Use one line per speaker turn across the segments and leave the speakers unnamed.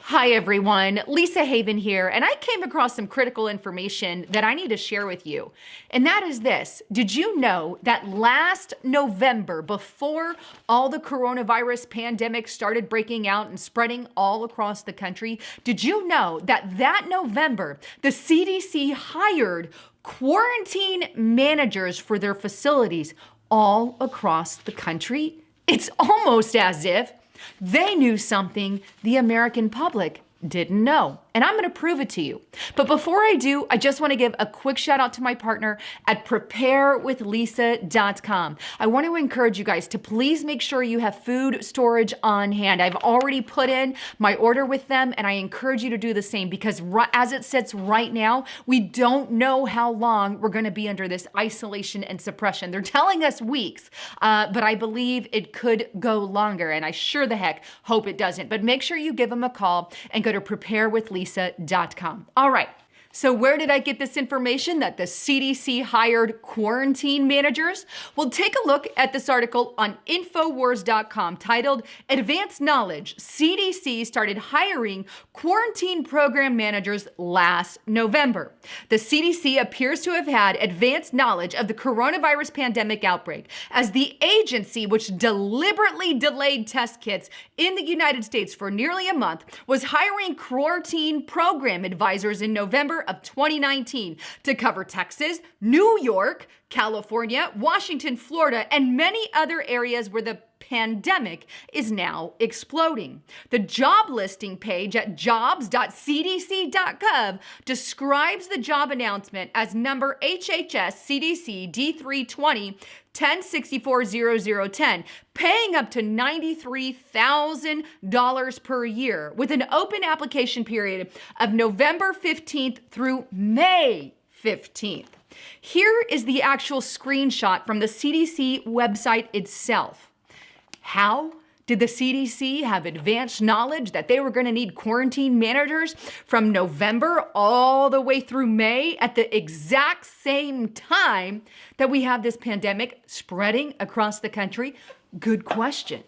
Hi everyone, Lisa Haven here, and I came across some critical information that I need to share with you. And that is this. Did you know that last November, before all the coronavirus pandemic started breaking out and spreading all across the country, did you know that November, the CDC hired quarantine managers for their facilities all across the country? It's almost as if they knew something the American public didn't know. And I'm going to prove it to you. But before I do, I just want to give a quick shout out to my partner at preparewithlisa.com. I want to encourage you guys to please make sure you have food storage on hand. I've already put in my order with them, and I encourage you to do the same because as it sits right now, we don't know how long we're going to be under this isolation and suppression. They're telling us weeks, but I believe it could go longer, and I sure the heck hope it doesn't. But make sure you give them a call and go to preparewithlisa.com. All right. So where did I get this information that the CDC hired quarantine managers? Well, take a look at this article on Infowars.com titled Advanced Knowledge. CDC started hiring quarantine program managers last November. The CDC appears to have had advanced knowledge of the coronavirus pandemic outbreak as the agency, which deliberately delayed test kits in the United States for nearly a month, was hiring quarantine program advisors in November of 2019 to cover Texas, New York, California, Washington, Florida, and many other areas where the pandemic is now exploding. The job listing page at jobs.cdc.gov describes the job announcement as number HHS CDC D320 10640010, paying up to $93,000 per year with an open application period of November 15th through May 15th. Here is the actual screenshot from the CDC website itself. How did the CDC have advanced knowledge that they were going to need quarantine managers from November all the way through May at the exact same time that we have this pandemic spreading across the country? Good question.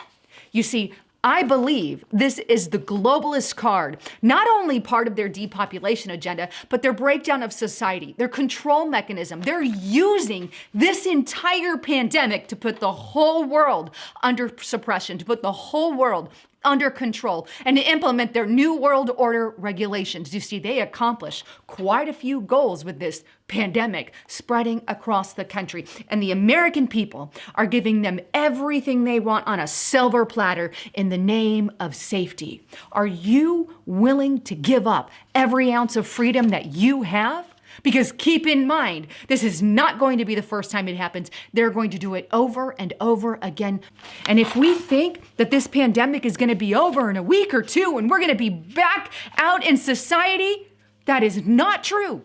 You see, I believe this is the globalist card, not only part of their depopulation agenda, but their breakdown of society, their control mechanism. They're using this entire pandemic to put the whole world under suppression, to put the whole world under control, and to implement their New World Order regulations. You see, they accomplish quite a few goals with this pandemic spreading across the country. And the American people are giving them everything they want on a silver platter in the name of safety. Are you willing to give up every ounce of freedom that you have? Because keep in mind, this is not going to be the first time it happens. They're going to do it over and over again. And if we think that this pandemic is going to be over in a week or two and we're going to be back out in society, that is not true.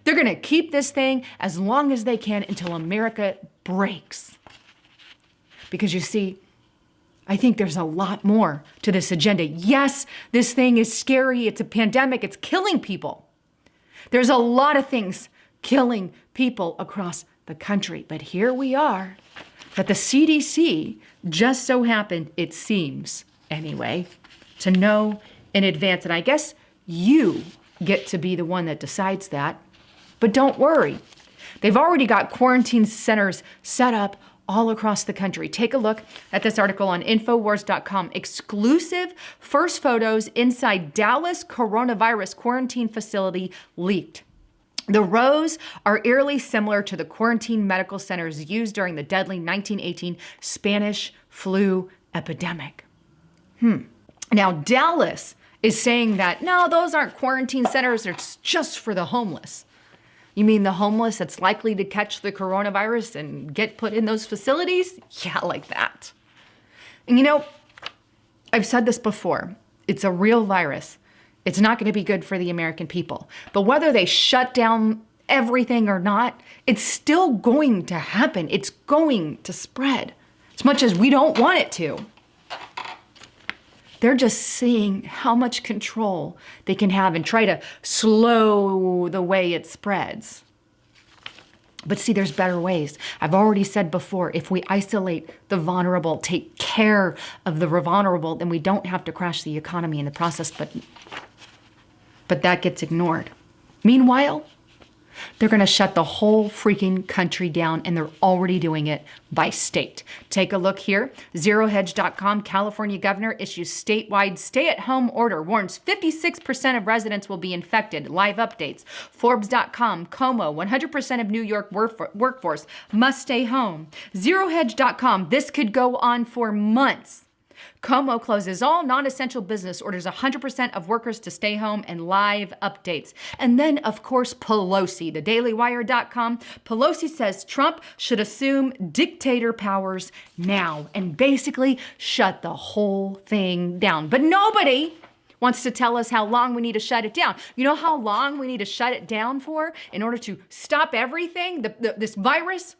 They're going to keep this thing as long as they can until America breaks. Because you see, I think there's a lot more to this agenda. Yes, this thing is scary. It's a pandemic. It's killing people. There's a lot of things killing people across the country. But here we are, that the CDC just so happened, it seems anyway, to know in advance. And I guess you get to be the one that decides that. But don't worry. They've already got quarantine centers set up all across the country. Take a look at this article on Infowars.com. Exclusive first photos inside Dallas coronavirus quarantine facility leaked. The rows are eerily similar to the quarantine medical centers used during the deadly 1918 Spanish flu epidemic. Now, Dallas is saying that, no, those aren't quarantine centers. It's just for the homeless. You mean the homeless that's likely to catch the coronavirus and get put in those facilities? Yeah, like that. And you know, I've said this before. It's a real virus. It's not going to be good for the American people. But whether they shut down everything or not, it's still going to happen. It's going to spread as much as we don't want it to. They're just seeing how much control they can have and try to slow the way it spreads. But see, there's better ways. I've already said before, if we isolate the vulnerable, take care of the vulnerable, then we don't have to crash the economy in the process, but that gets ignored. Meanwhile, they're going to shut the whole freaking country down, and they're already doing it by state. Take a look here. ZeroHedge.com, California governor issues statewide stay-at-home order, warns 56% of residents will be infected. Live updates. Forbes.com, Como, 100% of New York workforce must stay home. ZeroHedge.com, this could go on for months. Como closes all non-essential business, orders 100% of workers to stay home, and live updates. And then, of course, Pelosi, thedailywire.com. Pelosi says Trump should assume dictator powers now and basically shut the whole thing down. But nobody wants to tell us how long we need to shut it down. You know how long we need to shut it down for in order to stop everything, this virus?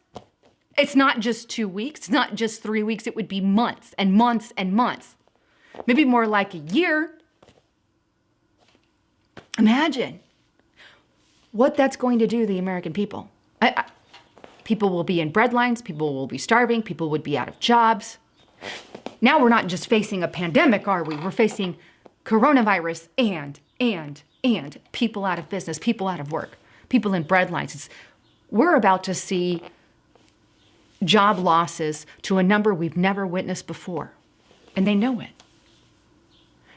It's not just 2 weeks, it's not just 3 weeks, it would be months and months and months. Maybe more like a year. Imagine what that's going to do to the American people. People will be in breadlines, people will be starving, people would be out of jobs. Now we're not just facing a pandemic, are we? We're facing coronavirus and people out of business, people out of work, people in breadlines. We're about to see job losses to a number we've never witnessed before, and they know it.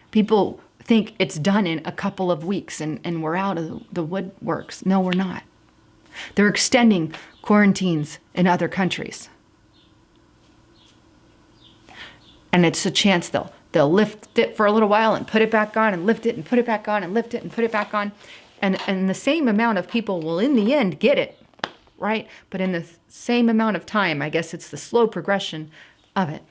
People think it's done in a couple of weeks and we're out of the woodworks. No, we're not. They're extending quarantines in other countries. And it's a chance they'll lift it for a little while and put it back on and lift it and put it back on and lift it and put it back on. And the same amount of people will in the end get it, right? But in the same amount of time, I guess it's the slow progression of it.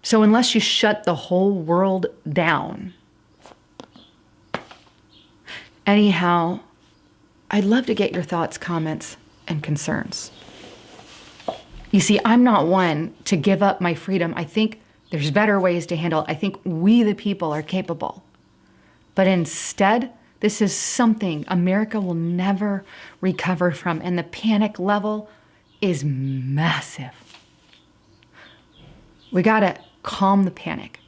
So unless you shut the whole world down, anyhow, I'd love to get your thoughts, comments, and concerns. You see, I'm not one to give up my freedom. I think there's better ways to handle it. I think we, the people, are capable. But instead, this is something America will never recover from, and the panic level is massive. We gotta calm the panic.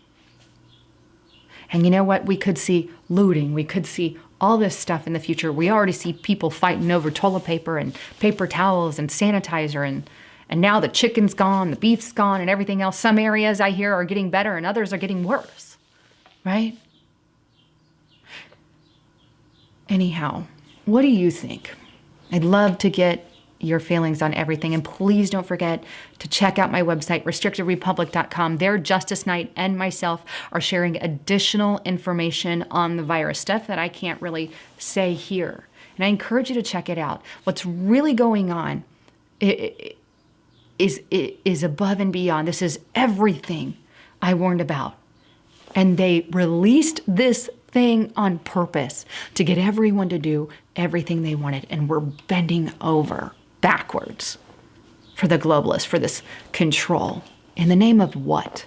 And you know what? We could see looting. We could see all this stuff in the future. We already see people fighting over toilet paper and paper towels and sanitizer, and now the chicken's gone, the beef's gone, and everything else. Some areas I hear are getting better and others are getting worse, right? Anyhow, what do you think? I'd love to get your feelings on everything. And please don't forget to check out my website, restrictedrepublic.com. There, Justice Knight and myself are sharing additional information on the virus, stuff that I can't really say here. And I encourage you to check it out. What's really going on is above and beyond. This is everything I warned about. And they released this thing on purpose to get everyone to do everything they wanted. And we're bending over backwards for the globalists, for this control. In the name of what?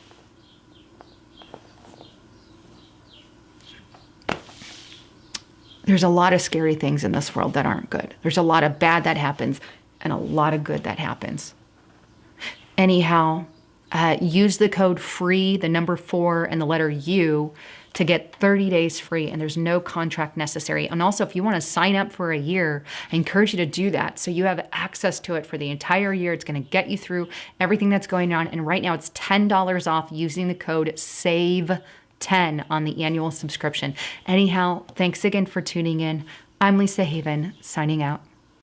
There's a lot of scary things in this world that aren't good. There's a lot of bad that happens and a lot of good that happens. Anyhow, use the code FREE, the number 4 and the letter U, to get 30 days free, and there's no contract necessary. And also, if you want to sign up for a year, I encourage you to do that so you have access to it for the entire year. It's going to get you through everything that's going on. And right now, it's $10 off using the code SAVE10 on the annual subscription. Anyhow, thanks again for tuning in. I'm Lisa Haven, signing out.